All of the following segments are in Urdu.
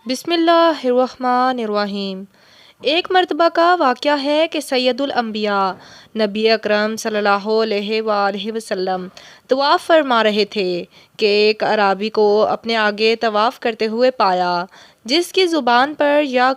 بسم اللہ الرحمن الرحیم۔ ایک مرتبہ کا واقعہ ہے کہ سید الانبیاء نبی اکرم صلی اللہ علیہ وآلہ وسلم طواف فرما رہے تھے کہ ایک اعرابی کو اپنے آگے طواف کرتے ہوئے پایا، جس کی زبان پر یا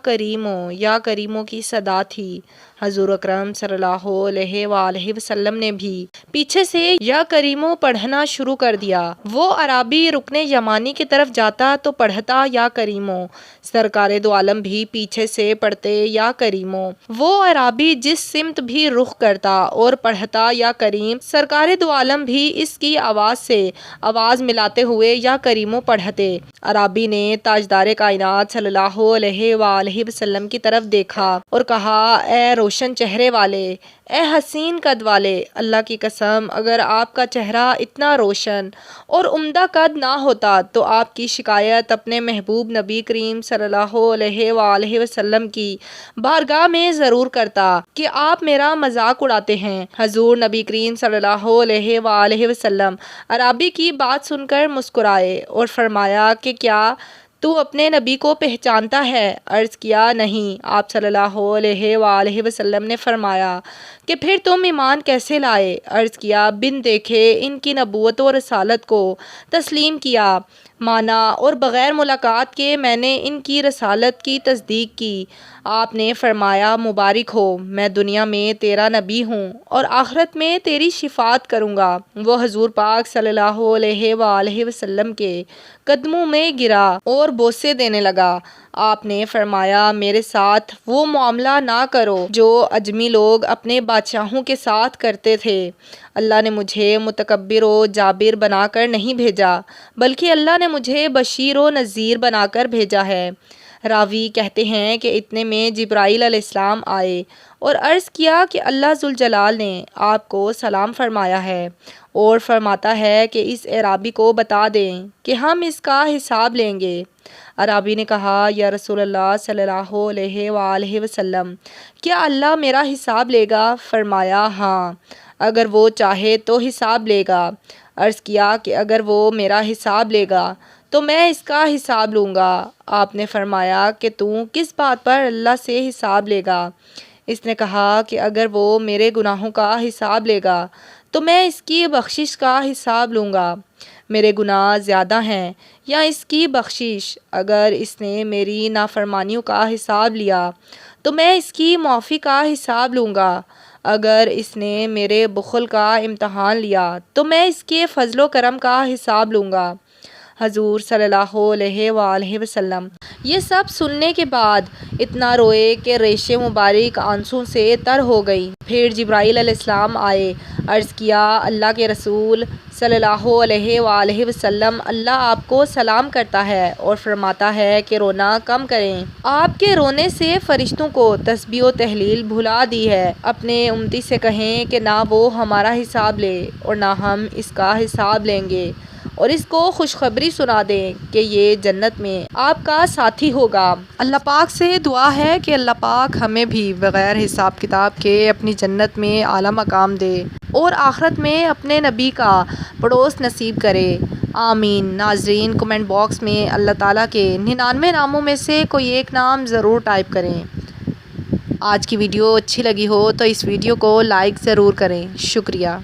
کریموں کی صدا تھی۔ حضور اکرم صلی اللہ علیہ وآلہ وسلم نے بھی پیچھے سے یا کریموں پڑھنا شروع کر دیا۔ وہ اعرابی رکن یمانی کی طرف جاتا تو پڑھتا یا کریموں، سرکار دو عالم بھی پیچھے سے پڑھتے یا کریموں۔ وہ اعرابی جس سمت بھی رخ کرتا اور پڑھتا یا کریم، سرکار دو عالم بھی اس کی آواز سے آواز ملاتے ہوئے یا کریموں پڑھتے۔ اعرابی نے تاجدار کائنات صلی اللہ علیہ وآلہ وسلم کی طرف دیکھا اور کہا، اے روشن چہرے والے، اے حسین قد والے، اللہ کی قسم اگر آپ کا چہرہ اتنا روشن اور عمدہ قد نہ ہوتا تو آپ کی شکایت اپنے محبوب نبی کریم صلی اللہ علیہ وآلہ وسلم کی بارگاہ میں ضرور کرتا کہ آپ میرا مذاق اڑاتے ہیں۔ حضور نبی کریم صلی اللہ علیہ وآلہ وسلم اعرابی کی بات سن کر مسکرائے اور فرمایا کہ کیا تو اپنے نبی کو پہچانتا ہے؟ عرض کیا، نہیں۔ آپ صلی اللہ علیہ وآلہ وسلم نے فرمایا کہ پھر تم ایمان کیسے لائے؟ عرض کیا، بن دیکھے ان کی نبوت و رسالت کو تسلیم کیا، مانا اور بغیر ملاقات کے میں نے ان کی رسالت کی تصدیق کی۔ آپ نے فرمایا، مبارک ہو، میں دنیا میں تیرا نبی ہوں اور آخرت میں تیری شفاعت کروں گا۔ وہ حضور پاک صلی اللہ علیہ وآلہ وسلم کے قدموں میں گرا اور بوسے دینے لگا۔ آپ نے فرمایا، میرے ساتھ وہ معاملہ نہ کرو جو عجمی لوگ اپنے بادشاہوں کے ساتھ کرتے تھے۔ اللہ نے مجھے متکبر و جابر بنا کر نہیں بھیجا، بلکہ اللہ نے مجھے بشیر و نذیر بنا کر بھیجا ہے۔ راوی کہتے ہیں کہ اتنے میں جبرائیل علیہ السلام آئے اور عرض کیا کہ اللہ ذوالجلال نے آپ کو سلام فرمایا ہے اور فرماتا ہے کہ اس اعرابی کو بتا دیں کہ ہم اس کا حساب لیں گے۔ اعرابی نے کہا، یا رسول اللہ صلی اللہ علیہ وآلہ وسلم، کیا اللہ میرا حساب لے گا؟ فرمایا، ہاں، اگر وہ چاہے تو حساب لے گا۔ عرض کیا کہ اگر وہ میرا حساب لے گا تو میں اس کا حساب لوں گا۔ آپ نے فرمایا کہ تو کس بات پر اللہ سے حساب لے گا؟ اس نے کہا کہ اگر وہ میرے گناہوں کا حساب لے گا تو میں اس کی بخشش کا حساب لوں گا۔ میرے گناہ زیادہ ہیں یا اس کی بخشش؟ اگر اس نے میری نافرمانیوں کا حساب لیا تو میں اس کی معافی کا حساب لوں گا۔ اگر اس نے میرے بخل کا امتحان لیا تو میں اس کے فضل و کرم کا حساب لوں گا۔ حضور صلی اللہ علیہ وآلہ وسلم یہ سب سننے کے بعد اتنا روئے کہ ریش مبارک آنسوں سے تر ہو گئی۔ پھر جبرائیل علیہ السلام آئے۔ عرض کیا، اللہ کے رسول صلی اللہ علیہ وآلہ وسلم، اللہ آپ کو سلام کرتا ہے اور فرماتا ہے کہ رونا کم کریں۔ آپ کے رونے سے فرشتوں کو تسبیح و تہلیل بھلا دی ہے۔ اپنے امتی سے کہیں کہ نہ وہ ہمارا حساب لے اور نہ ہم اس کا حساب لیں گے، اور اس کو خوشخبری سنا دیں کہ یہ جنت میں آپ کا ساتھی ہوگا۔ اللہ پاک سے دعا ہے کہ اللہ پاک ہمیں بھی بغیر حساب کتاب کے اپنی جنت میں اعلیٰ مقام دے اور آخرت میں اپنے نبی کا پڑوس نصیب کرے، آمین۔ ناظرین، کمنٹ باکس میں اللہ تعالیٰ کے 99 ناموں میں سے کوئی ایک نام ضرور ٹائپ کریں۔ آج کی ویڈیو اچھی لگی ہو تو اس ویڈیو کو لائک ضرور کریں۔ شکریہ۔